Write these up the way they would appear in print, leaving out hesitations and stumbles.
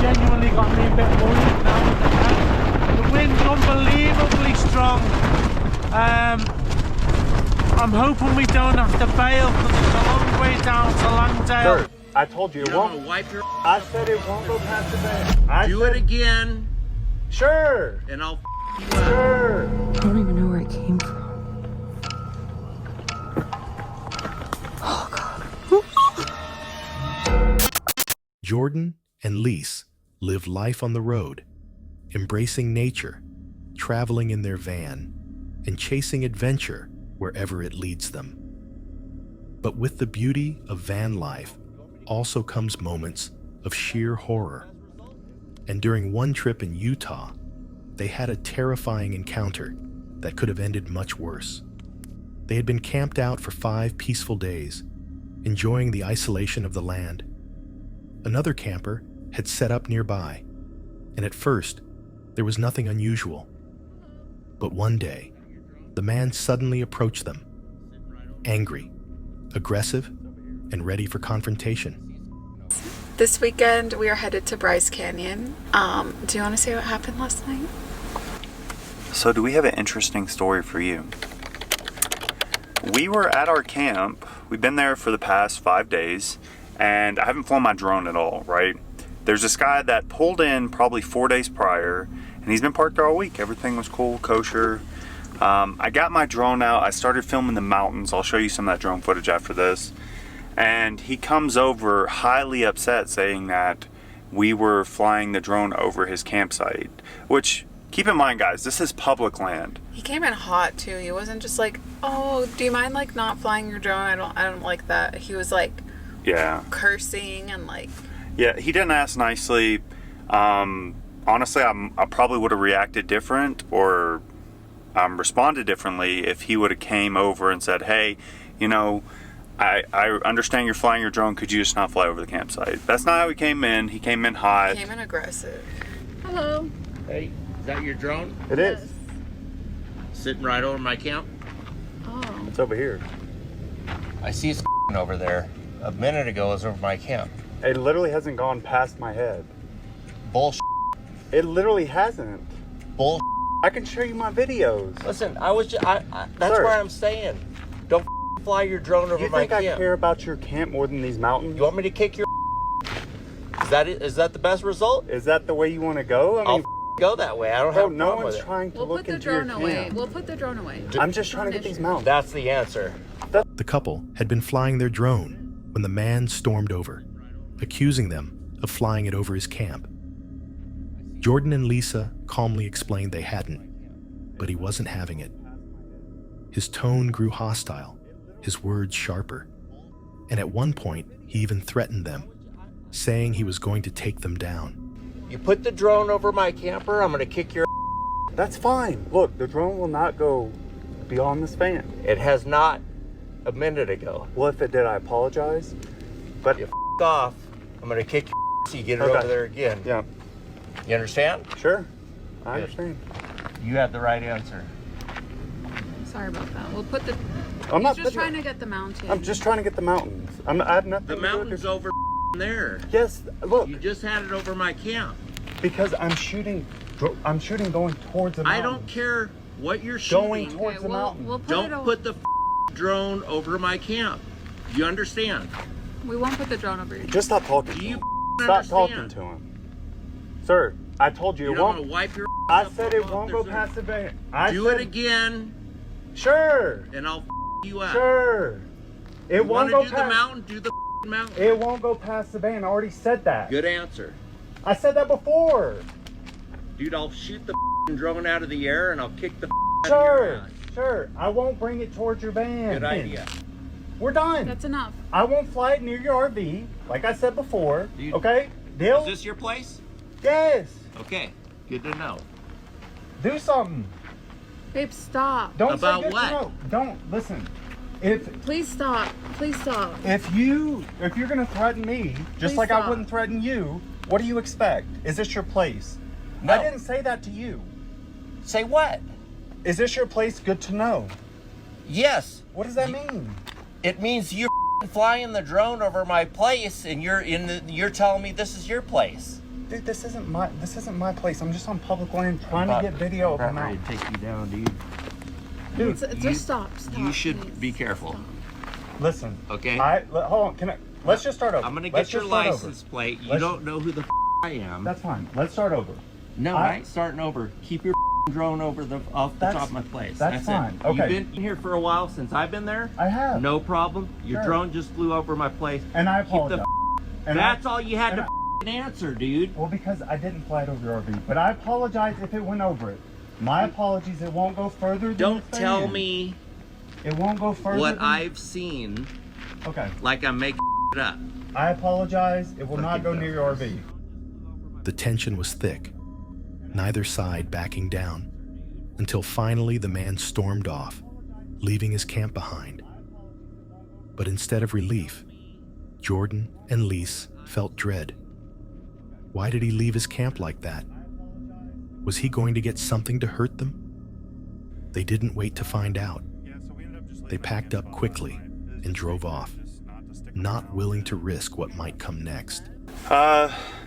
genuinely got me a bit worried now. The wind's unbelievably strong. I'm hoping we don't have to bail because it's a long way down to Langdale. Sir, I told you it won't. Wipe your I said it won't go past the van. Do it again. Sure. And I'll you up. Sure. I don't even know where it came from. Jordan and Lise live life on the road, embracing nature, traveling in their van, and chasing adventure wherever it leads them. But with the beauty of van life also comes moments of sheer horror. And during one trip in Utah, they had a terrifying encounter that could have ended much worse. They had been camped out for 5 peaceful days, enjoying the isolation of the land. Another camper had set up nearby, and at first, there was nothing unusual. But one day, the man suddenly approached them, angry, aggressive, and ready for confrontation. This weekend, we are headed to Bryce Canyon. Do you want to say what happened last night? So do we have an interesting story for you? We were at our camp. We've been there for the past 5 days, and I haven't flown my drone at all, right? There's this guy that pulled in probably 4 days prior, and he's been parked there all week. Everything was cool, kosher. I got my drone out. I started filming the mountains. I'll show you some of that drone footage after this. And he comes over highly upset, saying that we were flying the drone over his campsite, which, keep in mind, guys, this is public land. He came in hot too. He wasn't just like, "Oh, do you mind like not flying your drone? I don't like that." He was like, yeah, cursing and like. Yeah, he didn't ask nicely. Honestly, I probably would have reacted different or responded differently if he would have came over and said, "Hey, you know, I understand you're flying your drone. Could you just not fly over the campsite?" That's not how he came in. He came in hot. He came in aggressive. Hello. Hey, is that your drone? It is. Sitting right over my camp? Oh. It's over here. I see it's over there. A minute ago, it was over my camp. It literally hasn't gone past my head. Bullshit. It literally hasn't. Bullshit. I can show you my videos. Listen, that's Sir. where I'm staying. Don't fly your drone over You my think I camp. care about your camp more than these mountains? You want me to kick your Is that it? Is that the best result? Is that the way you want to go? I mean, I'll go that way. I don't bro, have a no problem one's with it. trying to We'll look put the into your drone away. camp. We'll put the drone away. I'm just trying to get these mountains. That's the answer. The couple had been flying their drone when the man stormed over, accusing them of flying it over his camp. Jordan and Lisa calmly explained they hadn't, but he wasn't having it. His tone grew hostile, his words sharper, and at one point he even threatened them, saying he was going to take them down. You put the drone over my camper, I'm gonna kick your That's fine. Look, the drone will not go beyond this fan. It has not a minute ago. Well, if it did, I apologize. But You off, I'm gonna kick your so you get it Okay. over there again. yeah, You understand? sure. I Good. understand. You have the right answer. Sorry about that. We'll put the. I'm not He's just putting- trying to get the mountain. I'm just trying to get the mountains. I have nothing The to do with mountain's this. over there. Yes, look, You just had it over my camp. because I'm shooting going towards the mountain. I don't care what you're shooting. Going towards the mountain. We'll put Don't it put the drone over my camp. You understand? We won't put the drone over your. Just stop talking Do to you him. Stop understand? talking to him. Sir, I told you You're it not won't. gonna wipe your I up said it off won't there, go sir. past the van. Do it again, Sure. and I'll you up. Sure. It You won't wanna go do the past. mountain? Do the mountain. It won't go past the van. I already said that. Good answer. I said that before. Dude, I'll shoot the drone out of the air and I'll kick the out of Sure. your ass. Sure. I won't bring it towards your van. Good idea. We're done. That's enough. I won't fly it near your RV, like I said before. You- Okay? Deal? Is this your place? Yes. Okay, good to know. Do something. Babe, stop. Don't About say good what? to know. Don't listen. If Please stop. Please stop. if you're gonna threaten me, just Please like stop. I wouldn't threaten you, what do you expect? Is this your place? No. I didn't say that to you. Say what? Is this your place? Good to know. Yes. What does that mean? It means you're flying the drone over my place and you're telling me this is your place. Dude, this isn't my place. I'm just on public land trying to get video of him out. ready to take you down, dude. Dude, Just stop. You should please. be careful. listen. Okay. Hold on. Let's just start over. I'm gonna Let's get your just start license over. plate. You Let's- don't know who the I am. That's fine. Let's start over. No, I ain't starting over. Keep your drone off the That's- top of my place. that's fine. It. Okay. You've been here for a while since I've been there. I have. No problem. Your Sure. drone just flew over my place. And I Keep the apologize. And That's all you had and to answer, dude. Well, because I didn't fly it over your RV, but I apologize if it went over it. My apologies. It won't go further than Don't the tell fan. me It won't go further what than... I've seen Okay. like I'm making it up. I apologize. It will not go near your RV. The tension was thick, neither side backing down, until finally the man stormed off, leaving his camp behind. But instead of relief, Jordan and Lise felt dread. Why did he leave his camp like that? Was he going to get something to hurt them? They didn't wait to find out. They packed up quickly and drove off, not willing to risk what might come next.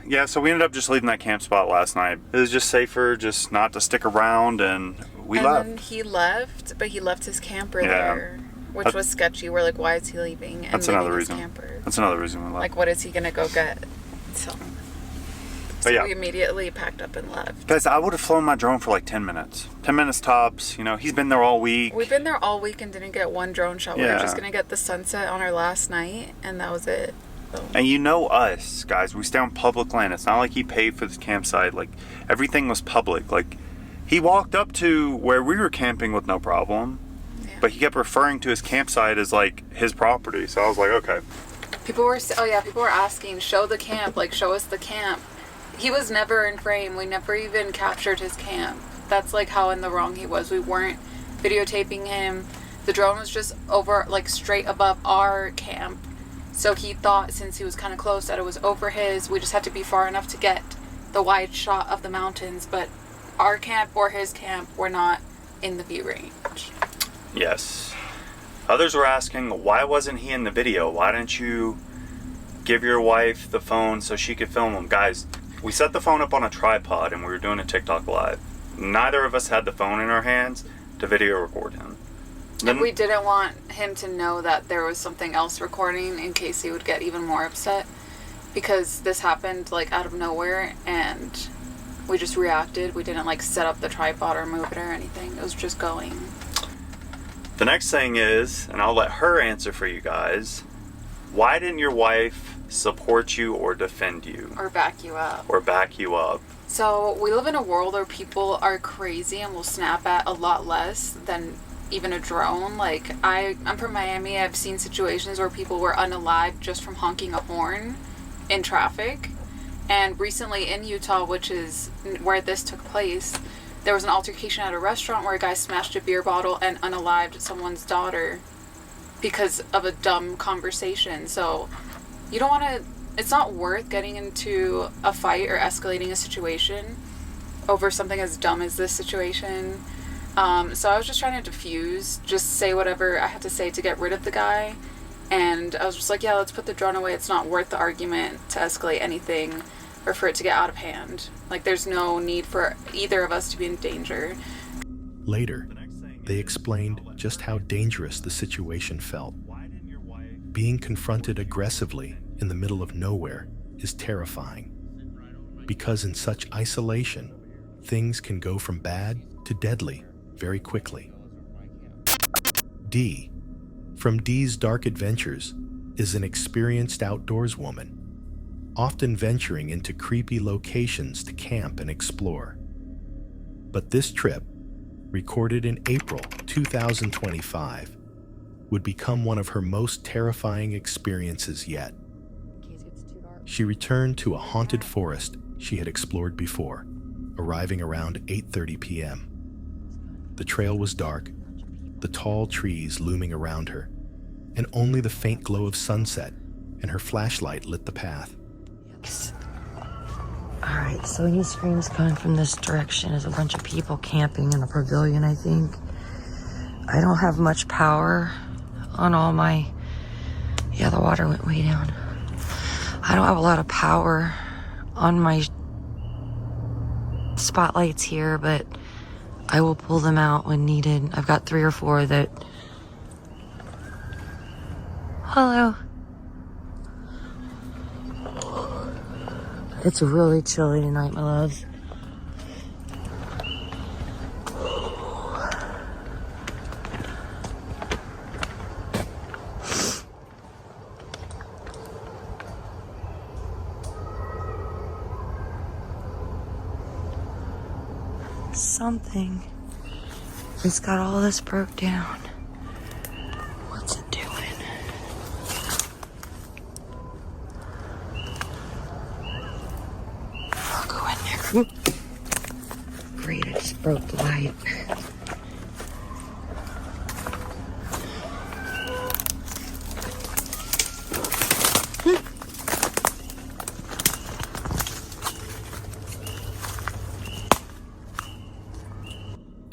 Yeah, so we ended up just leaving that camp spot last night. It was just safer just not to stick around, and we left. And then he left, but he left his camper Yeah. there, which was sketchy. We're like, why is he leaving? And That's leaving another his reason. camper? That's another reason we left. Like, what is he gonna go get? So yeah. we immediately packed up and left. Guys, I would have flown my drone for like 10 minutes. 10 minutes tops. You know, he's been there all week. We've been there all week and didn't get one drone shot. We were Yeah. just gonna get the sunset on our last night, and that was it. So. And you know us, guys. We stay on public land. It's not like he paid for this campsite. Like, everything was public. Like, he walked up to where we were camping with no problem. Yeah. But he kept referring to his campsite as, like, his property. So I was like, okay. People were asking, show the camp, like, show us the camp. He was never in frame. We never even captured his camp. That's like how in the wrong he was. We weren't videotaping him. The drone was just over, like, straight above our camp. So he thought, since he was kind of close, that it was over his. We just had to be far enough to get the wide shot of the mountains. But our camp or his camp were not in the view range. Yes. Others were asking, why wasn't he in the video? Why didn't you give your wife the phone so she could film him? Guys, we set the phone up on a tripod and we were doing a TikTok live. Neither of us had the phone in our hands to video record him. And we didn't want him to know that there was something else recording in case he would get even more upset, because this happened like out of nowhere and we just reacted. We didn't like set up the tripod or move it or anything. It was just going. The next thing is, and I'll let her answer for you guys, why didn't your wife support you or defend you? Or back you up. Or back you up? So we live in a world where people are crazy and will snap at a lot less than even a drone. Like, I'm from Miami. I've seen situations where people were unalived just from honking a horn in traffic. And recently in Utah, which is where this took place, there was an altercation at a restaurant where a guy smashed a beer bottle and unalived someone's daughter because of a dumb conversation. So you don't want to, it's not worth getting into a fight or escalating a situation over something as dumb as this situation. So I was just trying to diffuse, just say whatever I had to say to get rid of the guy. And I was just like, yeah, let's put the drone away. It's not worth the argument to escalate anything or for it to get out of hand. Like, there's no need for either of us to be in danger. Later, they explained just how dangerous the situation felt. Being confronted aggressively in the middle of nowhere is terrifying, because in such isolation, things can go from bad to deadly very quickly. Dee, from Dee's Dark Adventures, is an experienced outdoors woman, often venturing into creepy locations to camp and explore. But this trip, recorded in April 2025, would become one of her most terrifying experiences yet. She returned to a haunted forest she had explored before, arriving around 8:30 p.m. The trail was dark, the tall trees looming around her, and only the faint glow of sunset and her flashlight lit the path. Alright, so any screams coming from this direction is a bunch of people camping in a pavilion, I think. I don't have much power on all my... Yeah, the water went way down. I don't have a lot of power on my spotlights here, but I will pull them out when needed. I've got 3 or 4 that... Hello. It's really chilly tonight, my loves. Something just got all this broke down. What's it doing? I'll go in there. Great, I just broke the light.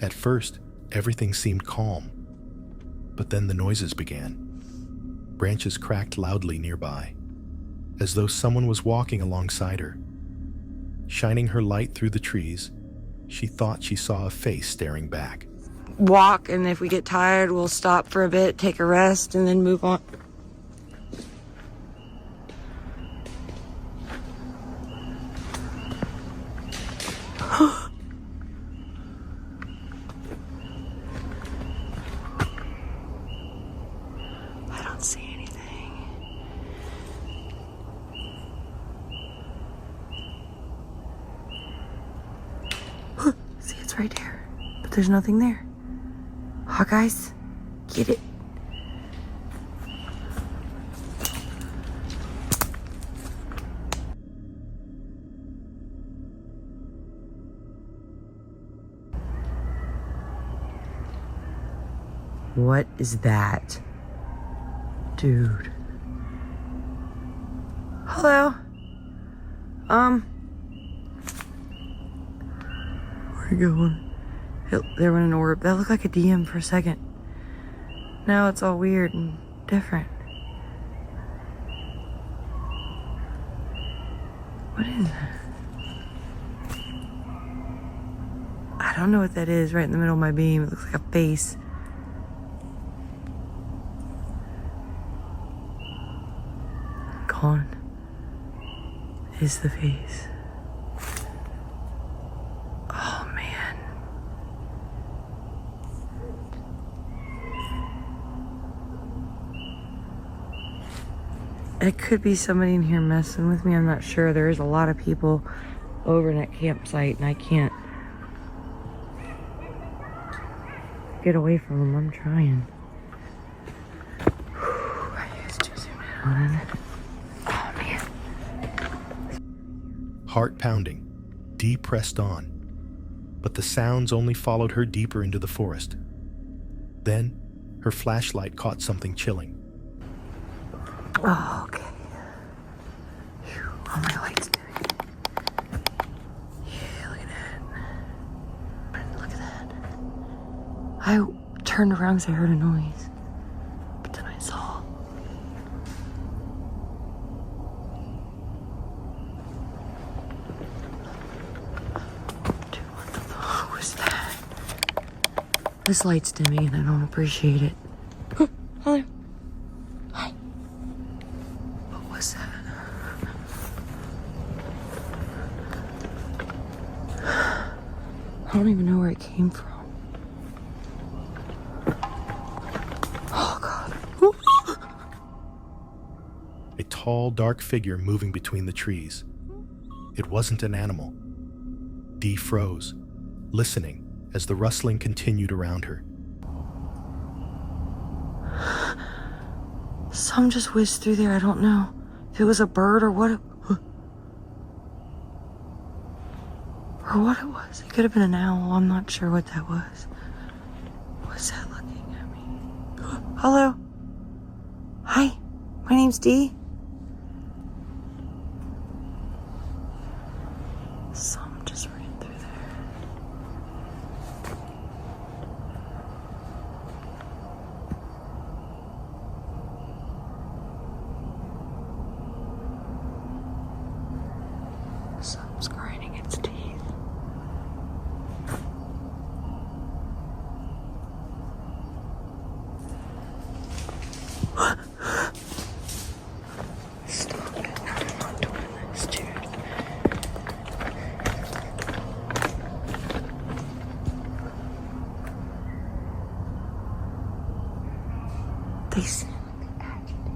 At first, everything seemed calm, but then the noises began. Branches cracked loudly nearby, as though someone was walking alongside her. Shining her light through the trees, she thought she saw a face staring back. Walk, and if we get tired, we'll stop for a bit, take a rest, and then move on. I don't see anything. See, it's right there, but there's nothing there. Hawkeyes, get it. What is that? Dude. Hello. Where are you going? There went an orb. That looked like a DM for a second. Now it's all weird and different. What is that? I don't know what that is right in the middle of my beam. It looks like a face. Gone is the face. Oh man. It could be somebody in here messing with me. I'm not sure. There is a lot of people over in that campsite and I can't get away from them. I'm trying. I used to zoom in on it. Oh man. Heart pounding, Dee pressed on, but the sounds only followed her deeper into the forest. Then, her flashlight caught something chilling. Oh, okay. Phew, all my lights doing. Yeah, look at that. Look at that. I turned around because I heard a noise. But then I saw. Dude, what the fuck was that? This light's dimming and I don't appreciate it. Hello. Hi. What was that? I don't even know where it came from. Oh God. A tall, dark figure moving between the trees. It wasn't an animal. Dee froze, listening as the rustling continued around her. Some just whizzed through there. I don't know if it was a bird or what it was. It could have been an owl. I'm not sure what that was. What's that looking at me? Hello. Hi. My name's Dee. Some just ran through there. Some's grinding its teeth. They seem like they're agitated.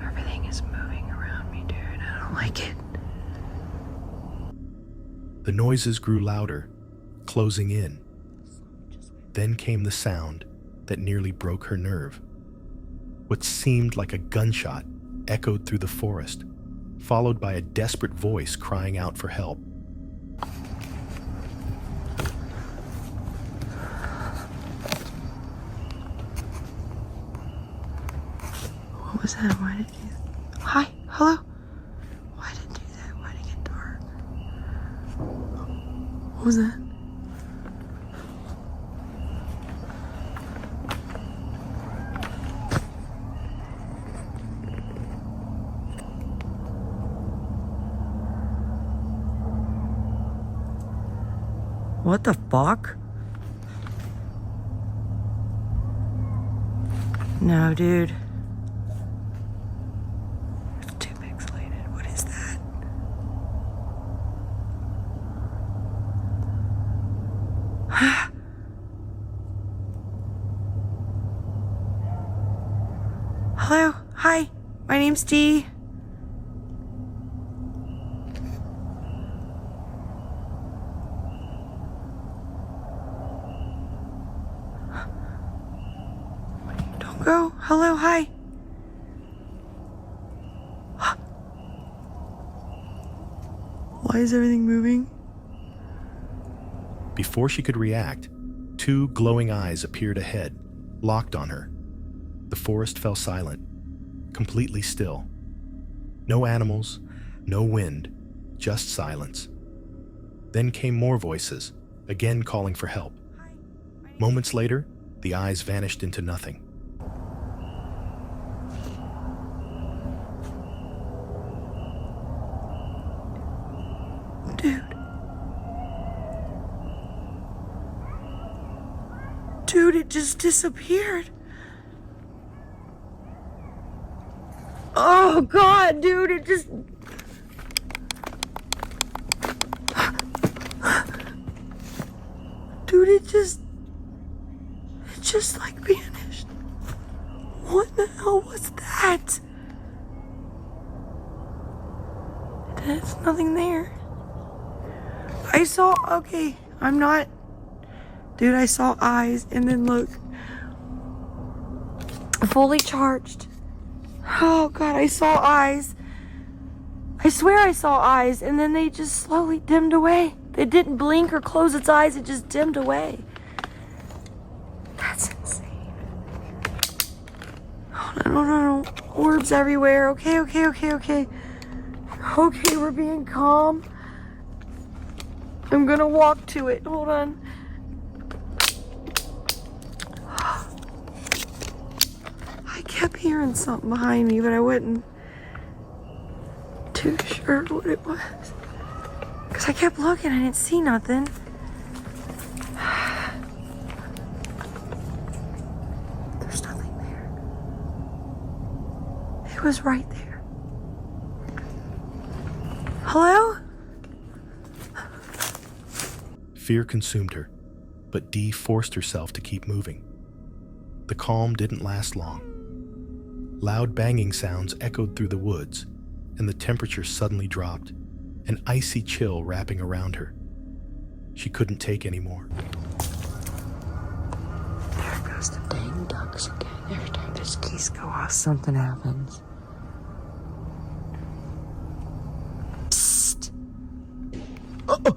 Everything is moving around me, dude. I don't like it. The noises grew louder, closing in. Then came the sound that nearly broke her nerve. What seemed like a gunshot echoed through the forest, followed by a desperate voice crying out for help. What was that? Why did it do that? Hi? Hello? Why did it do that? Why did it get dark? What was that? What the fuck? No, dude. It's too pixelated. What is that? Hello? Hi. My name's Dee. Don't go. Hello, hi. Why is everything moving? Before she could react, two glowing eyes appeared ahead, locked on her. The forest fell silent, completely still. No animals, no wind, just silence. Then came more voices, again calling for help. Moments later, the eyes vanished into nothing. Dude, it just disappeared. Oh God, dude, it just... Dude, it just like vanished. What the hell was that? There's nothing there. I saw, okay, I'm not... Dude, I saw eyes, and then look. Fully charged. Oh God, I saw eyes. I swear I saw eyes, and then they just slowly dimmed away. It didn't blink or close its eyes, it just dimmed away. That's insane. Oh, no. Orbs everywhere. Okay. Okay, we're being calm. I'm gonna walk to it. Hold on. I kept hearing something behind me, but I wasn't too sure what it was. Because I kept looking, I didn't see nothing. There's nothing there. It was right there. Hello? Fear consumed her, but Dee forced herself to keep moving. The calm didn't last long. Loud banging sounds echoed through the woods, and the temperature suddenly dropped, an icy chill wrapping around her. She couldn't take any more. There goes the dang ducks again. Every time those geese go off, something happens. Psst. Oh.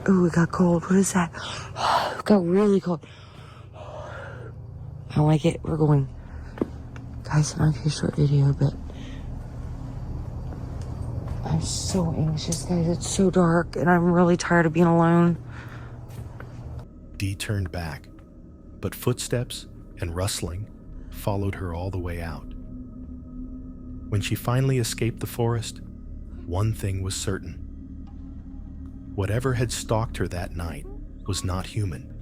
Oh, it got cold. What is that? It got really cold. I don't like it. We're going. Guys, it might be a short video, but I'm so anxious, guys. It's so dark, and I'm really tired of being alone. Dee turned back, but footsteps and rustling followed her all the way out. When she finally escaped the forest, one thing was certain. Whatever had stalked her that night was not human.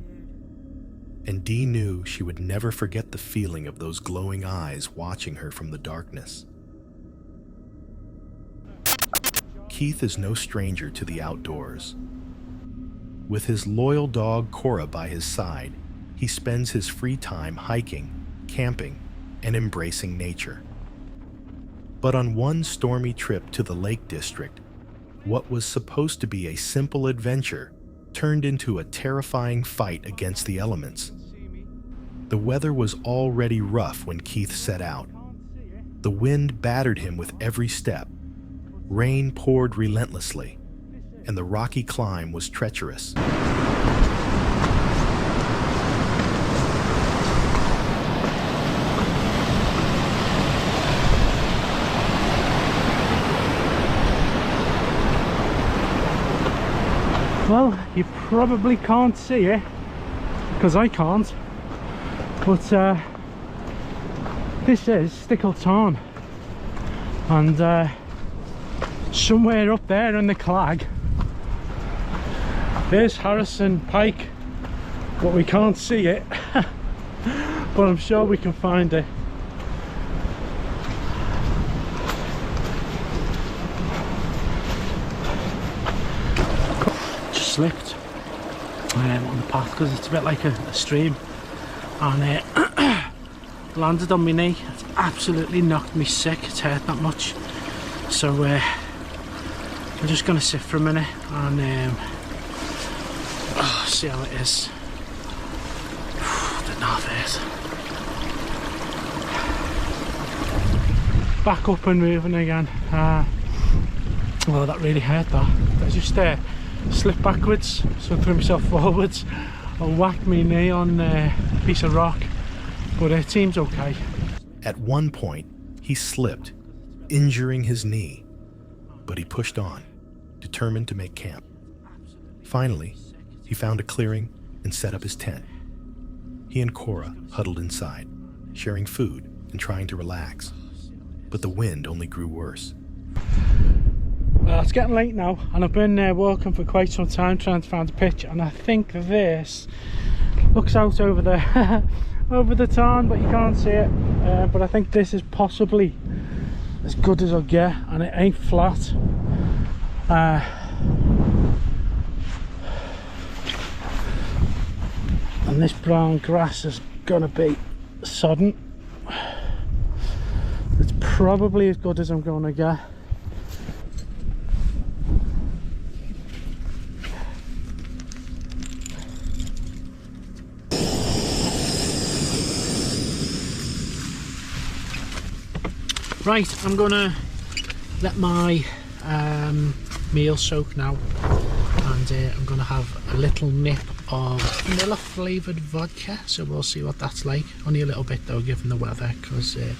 And Dee knew she would never forget the feeling of those glowing eyes watching her from the darkness. Keith is no stranger to the outdoors. With his loyal dog Cora by his side, he spends his free time hiking, camping, and embracing nature. But on one stormy trip to the Lake District, what was supposed to be a simple adventure turned into a terrifying fight against the elements. The weather was already rough when Keith set out. The wind battered him with every step. Rain poured relentlessly, and the rocky climb was treacherous. Well, you probably can't see it, because I can't, but this is Stickle Tarn, and somewhere up there in the clag there's Harrison Pike, but we can't see it, but I'm sure we can find it. Slipped on the path because it's a bit like a stream, and landed on my knee. It's absolutely knocked me sick. It's hurt that much, so I'm just gonna sit for a minute and see how it is. Don't know how it is. Back up and moving again. Well, that really hurt. That I just slipped backwards, so I threw myself forwards and whacked my knee on a piece of rock, but it seems okay. At one point, he slipped, injuring his knee, but he pushed on, determined to make camp. Finally, he found a clearing and set up his tent. He and Cora huddled inside, sharing food and trying to relax, but the wind only grew worse. It's getting late now, and I've been walking for quite some time trying to find a pitch, and I think this looks out over the over the tarn, but you can't see it. But I think this is possibly as good as I'll get, and it ain't flat. And this brown grass is gonna be sodden. It's probably as good as I'm gonna get. Right, I'm gonna let my meal soak now, and I'm gonna have a little nip of vanilla flavoured vodka, so we'll see what that's like. Only a little bit though, given the weather, because I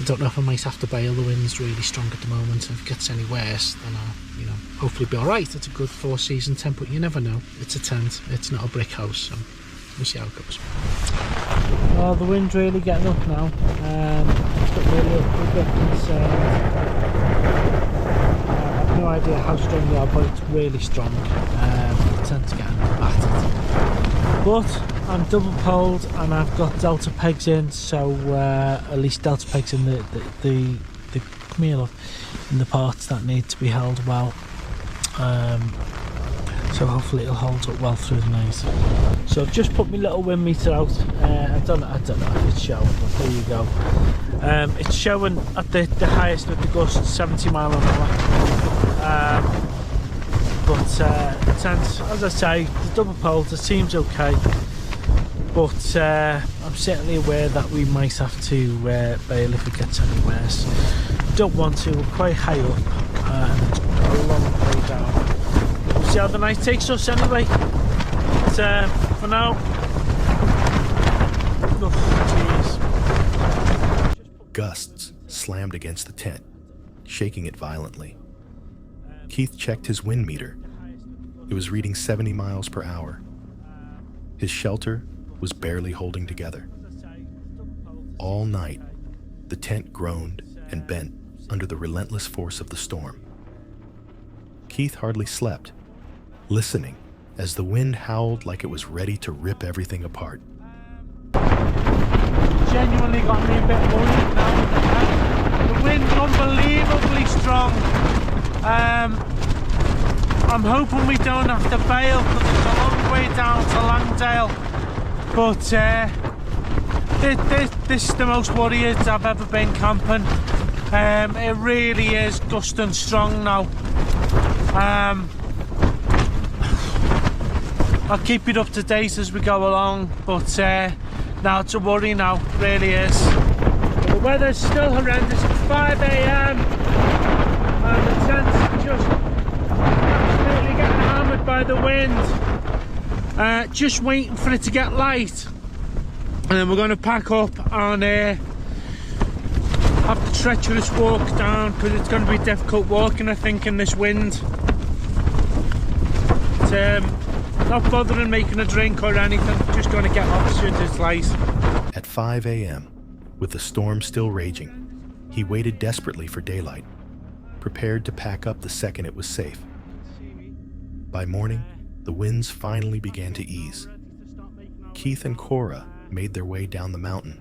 don't know if I might have to bail. The wind's really strong at the moment, and if it gets any worse, then I'll, you know, hopefully be alright. It's a good 4-season tent, but you never know. It's a tent, it's not a brick house, so we'll see how it goes. Oh, the wind's really getting up now. It's got really up, a bit concerned. I have no idea how strong they are, but it's really strong. The tent's getting battered. But I'm double poled, and I've got delta pegs in, so at least delta pegs in the come here, look, in the parts that need to be held well. So hopefully it'll hold up well through the night. So I've just put my little wind meter out. I don't know if it's showing, but there you go. It's showing at the highest with the gusts 70 mile an hour. But the tent, as I say, the double poles, it seems okay. But I'm certainly aware that we might have to bail if it gets any worse. Don't want to, we're quite high up, and it's a long way down. see how the night takes us anyway. But for now, oh, jeez. Gusts slammed against the tent, shaking it violently. Keith checked his wind meter. It was reading 70 miles per hour. His shelter was barely holding together. All night, the tent groaned and bent under the relentless force of the storm. Keith hardly slept, listening as the wind howled like it was ready to rip everything apart. Genuinely got me a bit worried now. The wind's unbelievably strong. I'm hoping we don't have to bail because it's a long way down to Langdale. But this is the most worried I've ever been camping. It really is gusting strong now. I'll keep it up to date as we go along, but now it's a worry now, really is. The weather's still horrendous. It's 5 AM and the tent's just absolutely getting hammered by the wind. Just waiting for it to get light, and then we're going to pack up and have the treacherous walk down, because it's going to be difficult walking, I think, in this wind. Not bothering making a drink or anything, just going to get up as soon as it's light. At 5 a.m., with the storm still raging, he waited desperately for daylight, prepared to pack up the second it was safe. By morning, the winds finally began to ease. Keith and Cora made their way down the mountain,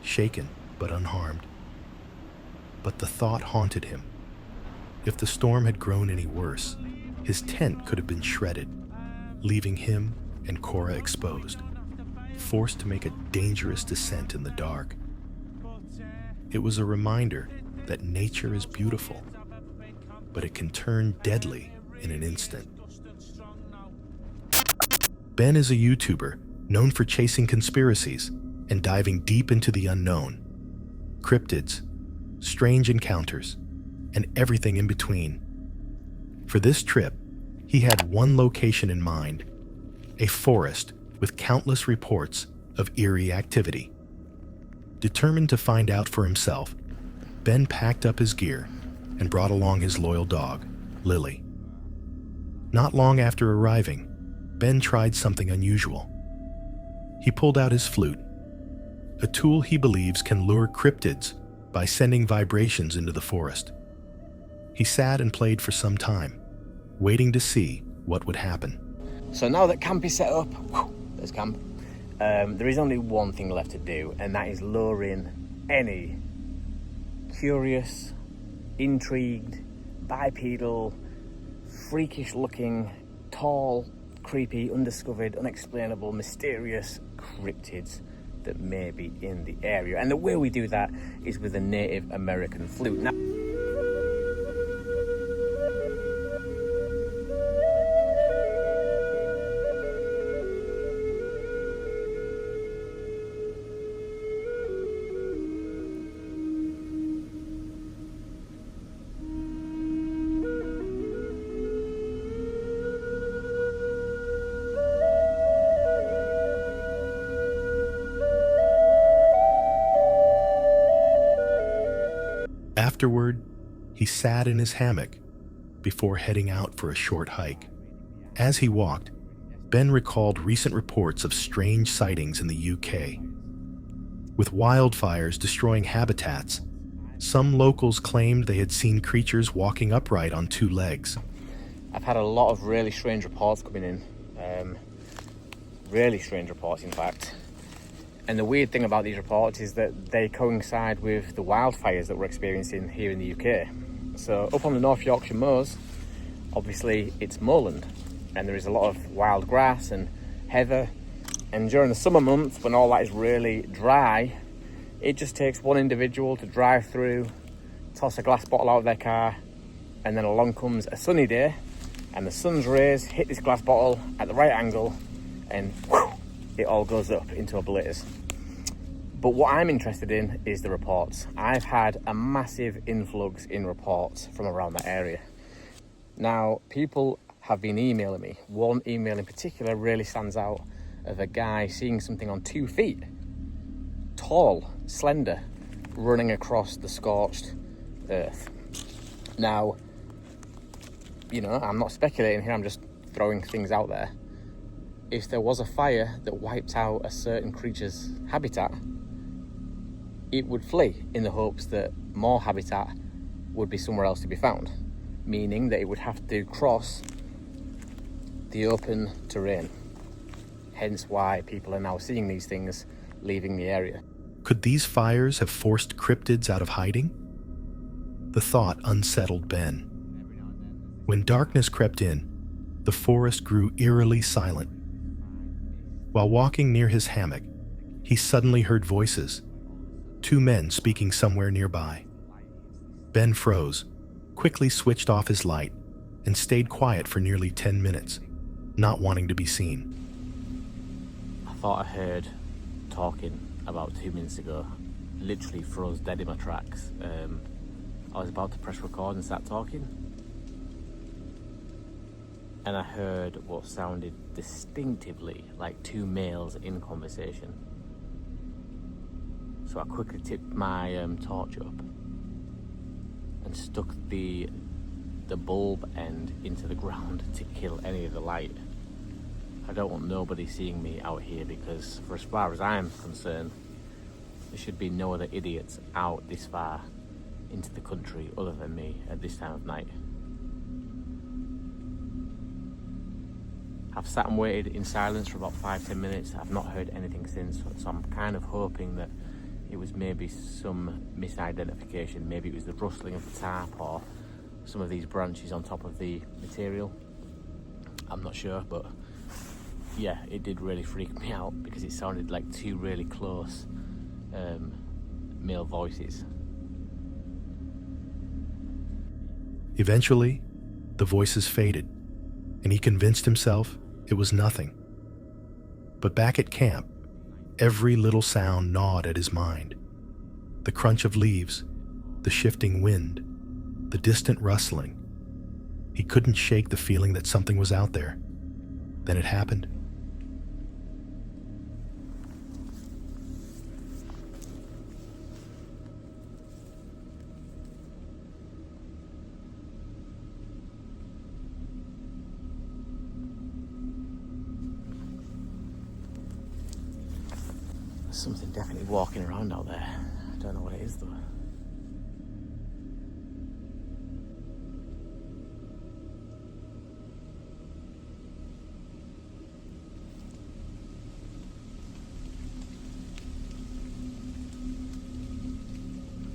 shaken but unharmed. But the thought haunted him. If the storm had grown any worse, his tent could have been shredded, leaving him and Cora exposed, forced to make a dangerous descent in the dark. It was a reminder that nature is beautiful, but it can turn deadly in an instant. Ben is a YouTuber known for chasing conspiracies and diving deep into the unknown. Cryptids, strange encounters, and everything in between. For this trip, he had one location in mind: a forest with countless reports of eerie activity. Determined to find out for himself, Ben packed up his gear and brought along his loyal dog, Lily. Not long after arriving, Ben tried something unusual. He pulled out his flute, a tool he believes can lure cryptids by sending vibrations into the forest. He sat and played for some time, waiting to see what would happen. So now that camp is set up, there's camp, there is only one thing left to do, and that is lure in any curious, intrigued, bipedal, freakish looking, tall, creepy, undiscovered, unexplainable, mysterious cryptids that may be in the area. And the way we do that is with a Native American flute. Now, Afterward, he sat in his hammock before heading out for a short hike. As he walked, Ben recalled recent reports of strange sightings in the UK. With wildfires destroying habitats, some locals claimed they had seen creatures walking upright on two legs. I've had a lot of really strange reports coming in. Really strange reports, in fact. And the weird thing about these reports is that they coincide with the wildfires that we're experiencing here in the UK. So up on the North Yorkshire moors, obviously it's moorland, and there is a lot of wild grass and heather. And during the summer months, when all that is really dry, it just takes one individual to drive through, toss a glass bottle out of their car, and then along comes a sunny day, and the sun's rays hit this glass bottle at the right angle, and whoosh, it all goes up into a blaze. But what I'm interested in is the reports. I've had a massive influx in reports from around that area. Now, people have been emailing me. One email in particular really stands out, of a guy seeing something on 2 feet, tall, slender, running across the scorched earth. Now, you know, I'm not speculating here, I'm just throwing things out there. If there was a fire that wiped out a certain creature's habitat, it would flee in the hopes that more habitat would be somewhere else to be found, meaning that it would have to cross the open terrain. Hence why people are now seeing these things leaving the area. Could these fires have forced cryptids out of hiding? The thought unsettled Ben. When darkness crept in, the forest grew eerily silent. While walking near his hammock, he suddenly heard voices, 2 men speaking somewhere nearby. Ben froze, quickly switched off his light, and stayed quiet for nearly 10 minutes, not wanting to be seen. I thought I heard talking about 2 minutes ago. Literally froze dead in my tracks. I was about to press record and start talking, and I heard what sounded distinctively like 2 males in conversation. So I quickly tipped my torch up and stuck the bulb end into the ground to kill any of the light. I don't want nobody seeing me out here, because for as far as I'm concerned, there should be no other idiots out this far into the country other than me at this time of night. I've sat and waited in silence for about 5-10 minutes. I've not heard anything since, so I'm kind of hoping that it was maybe some misidentification. Maybe it was the rustling of the tarp or some of these branches on top of the material. I'm not sure, but yeah, it did really freak me out because it sounded like 2 really close male voices. Eventually, the voices faded, and he convinced himself it was nothing. But back at camp, every little sound gnawed at his mind. The crunch of leaves, the shifting wind, the distant rustling. He couldn't shake the feeling that something was out there. Then it happened. There's something definitely walking around out there. I don't know what it is though.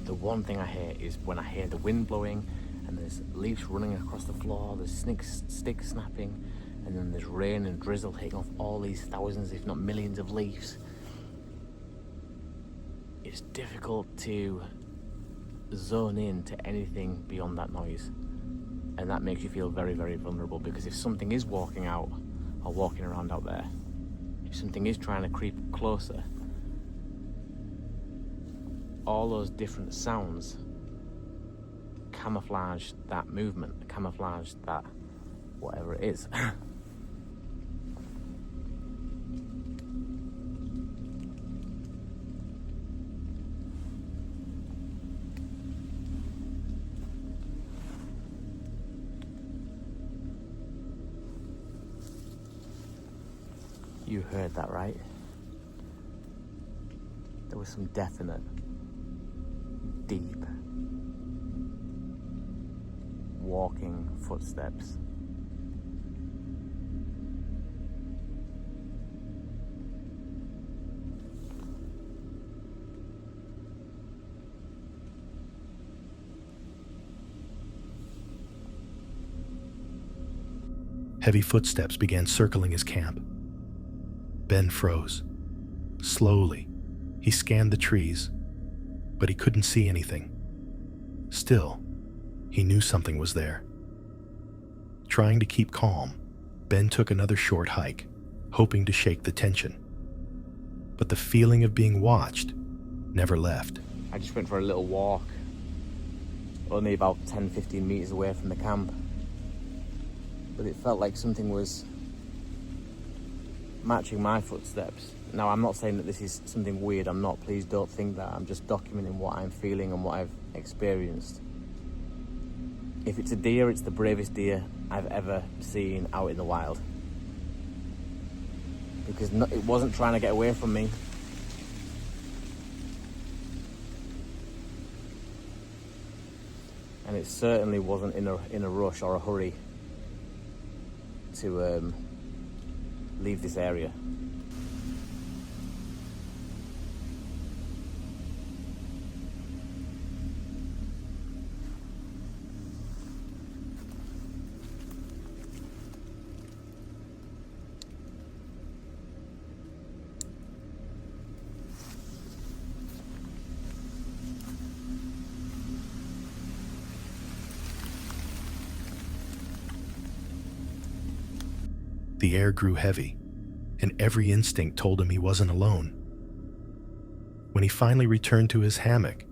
The one thing I hear is when I hear the wind blowing and there's leaves running across the floor, there's sticks snapping, and then there's rain and drizzle hitting off all these thousands, if not millions of leaves. It's difficult to zone in to anything beyond that noise, and that makes you feel very, very vulnerable, because if something is walking out or walking around out there, if something is trying to creep closer, all those different sounds camouflage that movement, camouflage that whatever it is. You heard that, right? There was some definite, deep, walking footsteps. Heavy footsteps began circling his camp. Ben froze. Slowly, he scanned the trees, but he couldn't see anything. Still, he knew something was there. Trying to keep calm, Ben took another short hike, hoping to shake the tension. But the feeling of being watched never left. I just went for a little walk, only about 10-15 meters away from the camp. but it felt like something was matching my footsteps. Now, I'm not saying that this is something weird, I'm not, please don't think that. I'm just documenting what I'm feeling and what I've experienced. If it's a deer, it's the bravest deer I've ever seen out in the wild. Because it wasn't trying to get away from me. And it certainly wasn't in a rush or a hurry to leave this area. The air grew heavy, and every instinct told him he wasn't alone. When he finally returned to his hammock,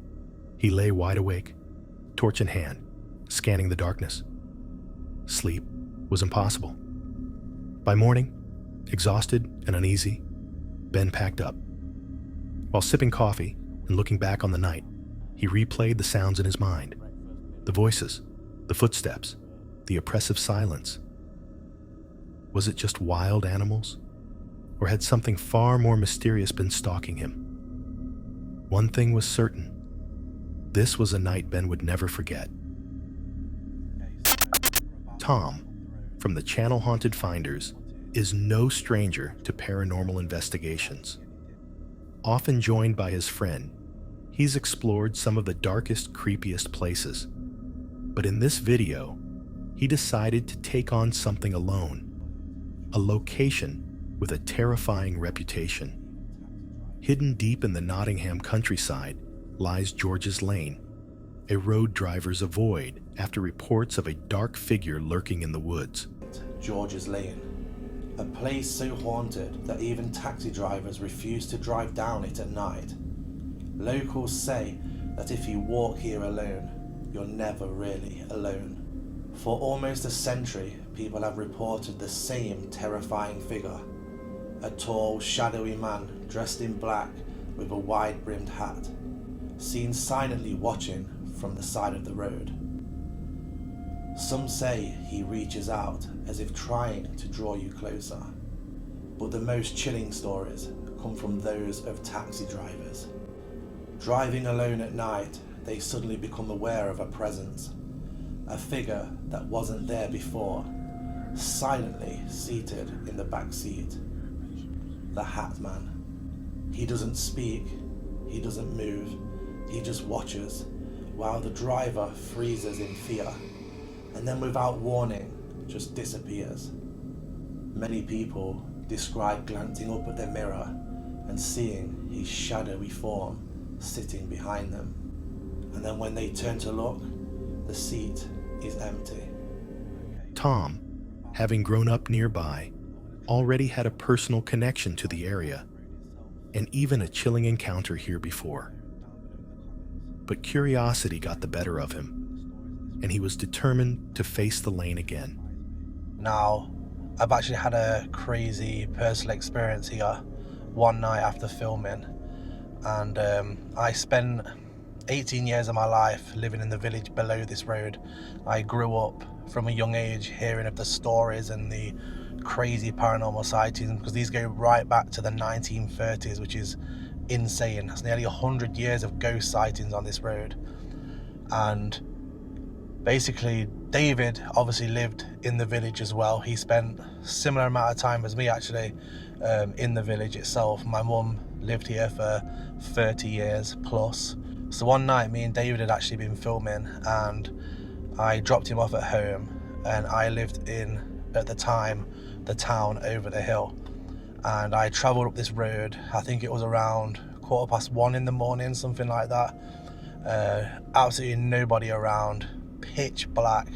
he lay wide awake, torch in hand, scanning the darkness. Sleep was impossible. By morning, exhausted and uneasy, Ben packed up. While sipping coffee and looking back on the night, he replayed the sounds in his mind. The voices, the footsteps, the oppressive silence. Was it just wild animals? Or had something far more mysterious been stalking him? One thing was certain. This was a night Ben would never forget. Tom, from the channel Haunted Finders, is no stranger to paranormal investigations. Often joined by his friend, he's explored some of the darkest, creepiest places. But in this video, he decided to take on something alone. A location with a terrifying reputation. Hidden deep in the Nottingham countryside lies George's Lane, a road drivers avoid after reports of a dark figure lurking in the woods. George's Lane, a place so haunted that even taxi drivers refuse to drive down it at night. Locals say that if you walk here alone, you're never really alone. For almost a century, people have reported the same terrifying figure. A tall, shadowy man dressed in black with a wide-brimmed hat, seen silently watching from the side of the road. Some say he reaches out as if trying to draw you closer. But the most chilling stories come from those of taxi drivers. Driving alone at night, they suddenly become aware of a presence. A figure that wasn't there before, silently seated in the back seat. The Hat Man. He doesn't speak, he doesn't move, he just watches, while the driver freezes in fear, and then without warning, just disappears. Many people describe glancing up at their mirror and seeing his shadowy form sitting behind them. And then when they turn to look, the seat is empty. Tom, having grown up nearby, already had a personal connection to the area, and even a chilling encounter here before. But curiosity got the better of him, and he was determined to face the lane again. Now, I've actually had a crazy personal experience here one night after filming, and I spent 18 years of my life living in the village below this road. I grew up from a young age hearing of the stories and the crazy paranormal sightings, because these go right back to the 1930s, which is insane. It's nearly 100 years of ghost sightings on this road. And basically, David obviously lived in the village as well. He spent a similar amount of time as me actually in the village itself. My mum lived here for 30 years plus. So one night me and David had actually been filming, and I dropped him off at home, and I lived in, at the time, the town over the hill. And I travelled up this road, I think it was around 1:15 in the morning, something like that. Absolutely nobody around, pitch black.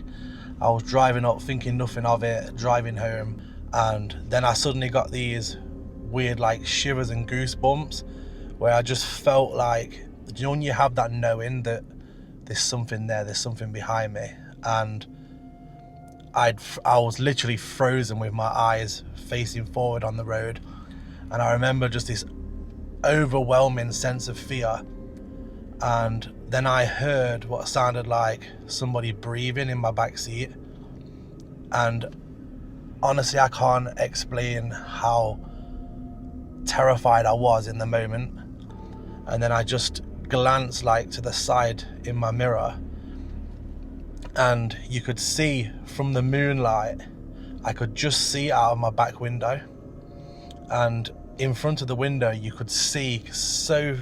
I was driving up thinking nothing of it, driving home, and then I suddenly got these weird like shivers and goosebumps, where I just felt like, you know when you have that knowing that there's something there, there's something behind me. And I was literally frozen with my eyes facing forward on the road. And I remember just this overwhelming sense of fear. And then I heard what sounded like somebody breathing in my back seat. And honestly, I can't explain how terrified I was in the moment. And then I just glanced like to the side in my mirror, and you could see from the moonlight, I could just see out of my back window, and in front of the window you could see so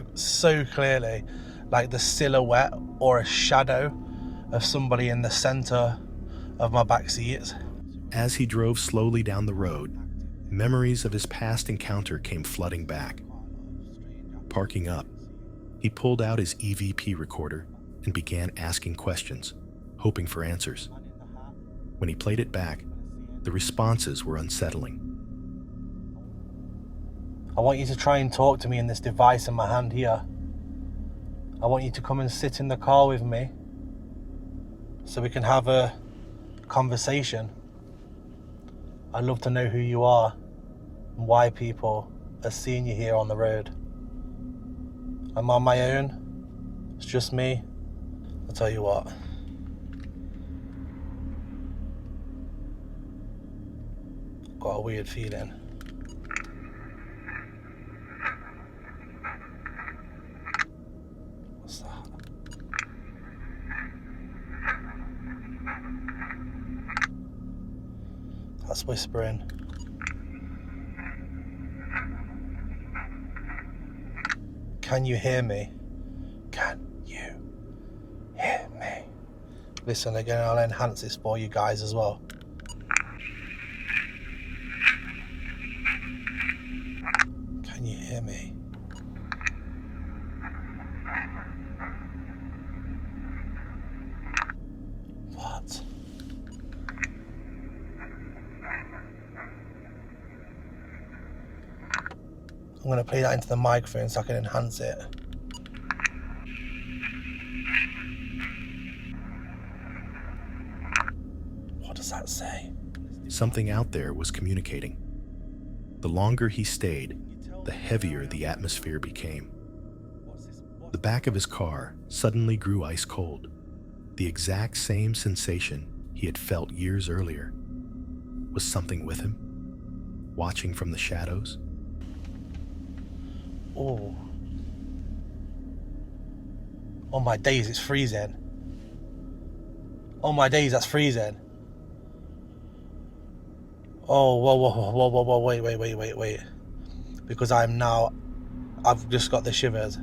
clearly like the silhouette or a shadow of somebody in the center of my back seat. As he drove slowly down the road, memories of his past encounter came flooding back. Parking up, he pulled out his EVP recorder and began asking questions, hoping for answers. When he played it back, the responses were unsettling. I want you to try and talk to me in this device in my hand here. I want you to come and sit in the car with me so we can have a conversation. I'd love to know who you are and why people are seeing you here on the road. I'm on my own. It's just me. I'll tell you what. Got a weird feeling. What's that? That's whispering. Can you hear me? Can you hear me? Listen again, I'll enhance this for you guys as well. Can you hear me? What? I'm going to play that into the microphone so I can enhance it. What does that say? Something out there was communicating. The longer he stayed, the heavier the atmosphere became. The back of his car suddenly grew ice cold, the exact same sensation he had felt years earlier. Was something with him, watching from the shadows? Oh. Oh my days, it's freezing. Oh my days, that's freezing. Oh, whoa, wait. Because I've just got the shivers.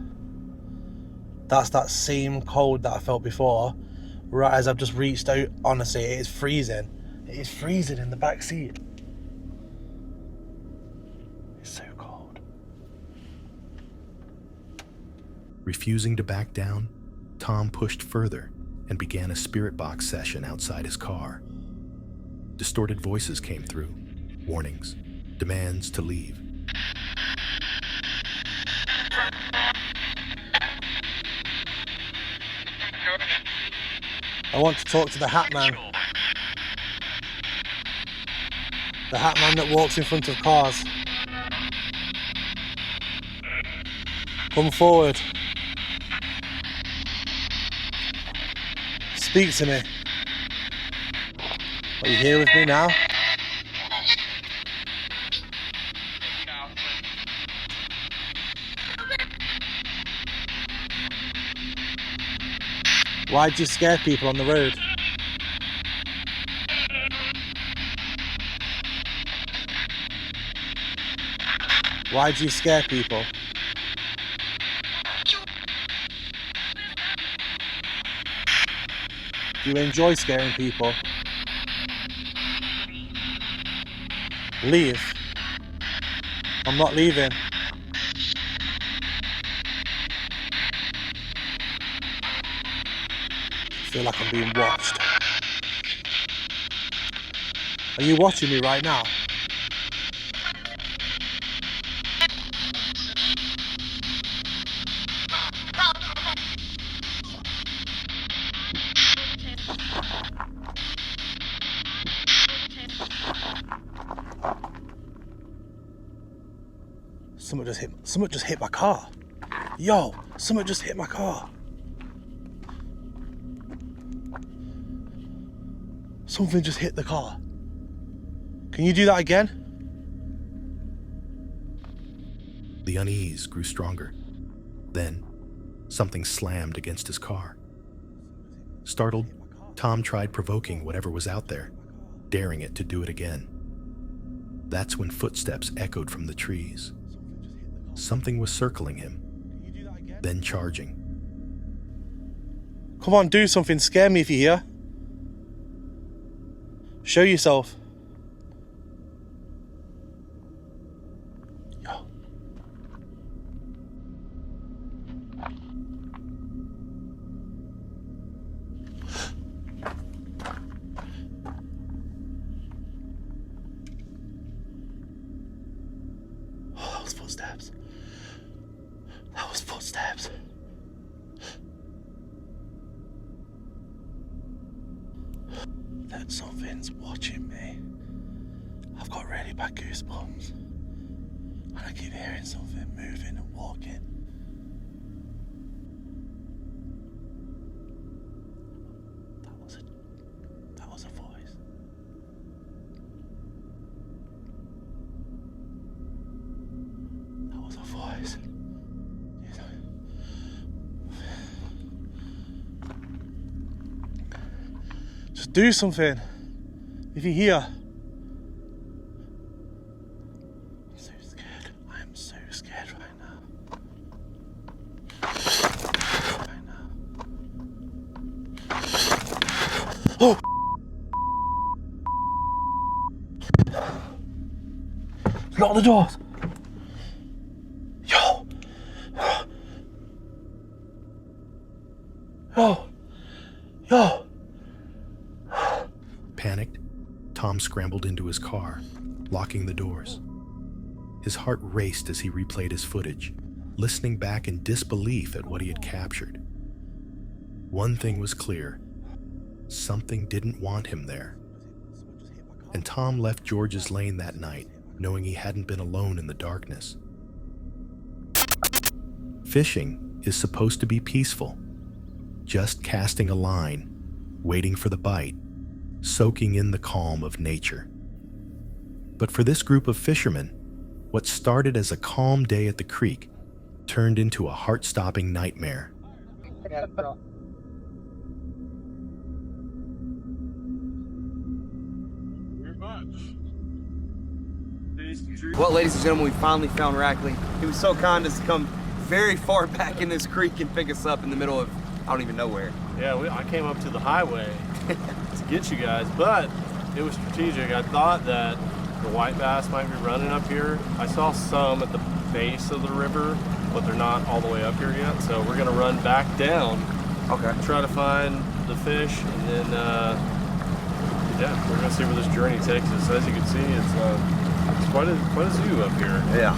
That's that same cold that I felt before, right as I've just reached out. Honestly, it is freezing. It is freezing in the back seat. It's so cold. Refusing to back down, Tom pushed further and began a spirit box session outside his car. Distorted voices came through, warnings, demands to leave. I want to talk to the Hat Man. The Hat Man that walks in front of cars. Come forward. Speak to me. Are you here with me now? Why'd you scare people on the road? Why'd you scare people? Do you enjoy scaring people? Leave. I'm not leaving. I feel like I'm being watched. Are you watching me right now? Someone just hit my car. Yo, someone just hit my car. Something just hit the car. Can you do that again? The unease grew stronger. Then, something slammed against his car. Startled, Tom tried provoking whatever was out there, daring it to do it again. That's when footsteps echoed from the trees. Something was circling him, then charging. Come on, do something. Scare me if you're here. Show yourself. Yo. Oh, those footsteps. That was footsteps. That something's watching me. I've got really bad goosebumps. And I keep hearing something moving and walking. That was a voice. That was a voice. Just do something. If you're here. I'm so scared. I'm so scared right now. Right now. Oh! Lock the doors. Yo! Yo! Yo! Panicked, Tom scrambled into his car, locking the doors. His heart raced as he replayed his footage, listening back in disbelief at what he had captured. One thing was clear. Something didn't want him there. And Tom left George's Lane that night, knowing he hadn't been alone in the darkness. Fishing is supposed to be peaceful, just casting a line, waiting for the bite, soaking in the calm of nature. But for this group of fishermen, what started as a calm day at the creek turned into a heart-stopping nightmare. Well, ladies and gentlemen, we finally found Rackley. He was so kind as to come very far back in this creek and pick us up in the middle of, I don't even know where. Yeah, I came up to the highway to get you guys, but it was strategic. I thought that the white bass might be running up here. I saw some at the base of the river, but they're not all the way up here yet, so we're gonna run back down. Okay. Try to find the fish, and then, yeah, we're gonna see where this journey takes us. As you can see, it's quite a zoo up here. Yeah.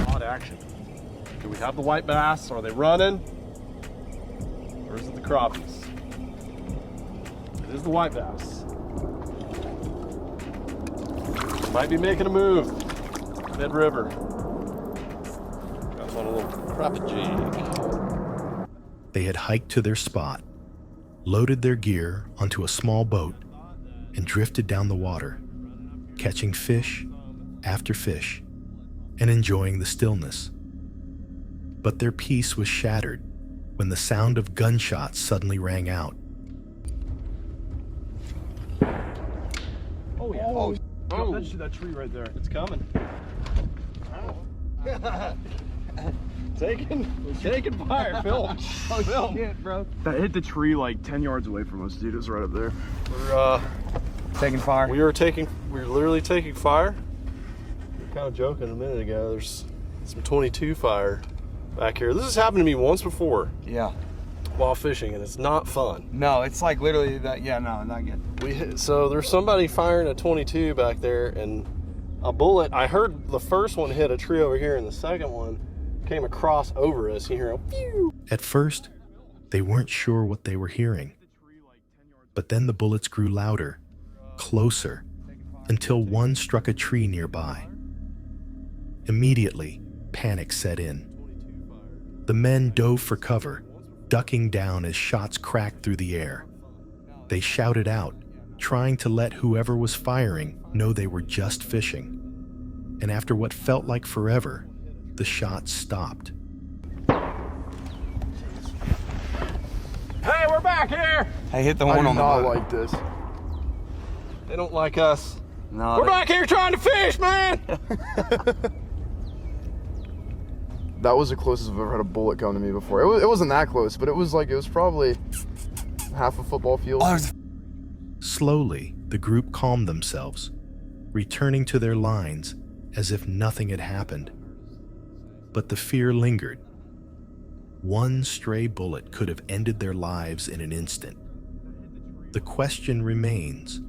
Odd action. Do we have the white bass? Are they running? Or is it the crappies? It is the white bass. Might be making a move. Mid-river. Got him on a little crappie jig. They had hiked to their spot, loaded their gear onto a small boat, and drifted down the water, catching fish after fish and enjoying the stillness. But their peace was shattered when the sound of gunshots suddenly rang out. Oh yeah. Oh, that tree right there. It's coming. Taking fire, Phil. Phil. Shit, bro. That hit the tree like 10 yards away from us, dude. It was right up there. We're Taking fire. we're literally taking fire. We were kind of joking a minute ago. There's some 22 fire back here. This has happened to me once before Yeah. while fishing, and it's not fun. No, it's like literally that. Yeah, no, not good. So there's somebody firing a 22 back there, and a bullet. I heard the first one hit a tree over here, and the second one came across over us. You hear a pew. At first, they weren't sure what they were hearing. But then the bullets grew louder, closer, until one struck a tree nearby. Immediately, panic set in. The men dove for cover, ducking down as shots cracked through the air. They shouted out, trying to let whoever was firing know they were just fishing. And after what felt like forever, the shots stopped. Hey, we're back here! Hey, hit the horn on the boat. I do not like this. They don't like us. No, We're back here trying to fish, man! That was the closest I've ever had a bullet come to me before. It wasn't that close, but it was probably half a football field. Slowly, the group calmed themselves, returning to their lines as if nothing had happened. But the fear lingered. One stray bullet could have ended their lives in an instant. The question remains,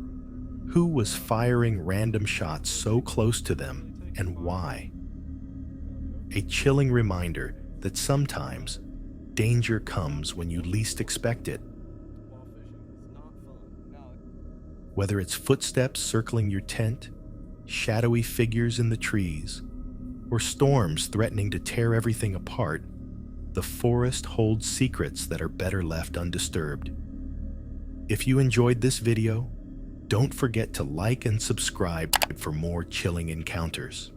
who was firing random shots so close to them and why? A chilling reminder that sometimes danger comes when you least expect it. Whether it's footsteps circling your tent, shadowy figures in the trees, or storms threatening to tear everything apart, the forest holds secrets that are better left undisturbed. If you enjoyed this video, don't forget to like and subscribe for more chilling encounters.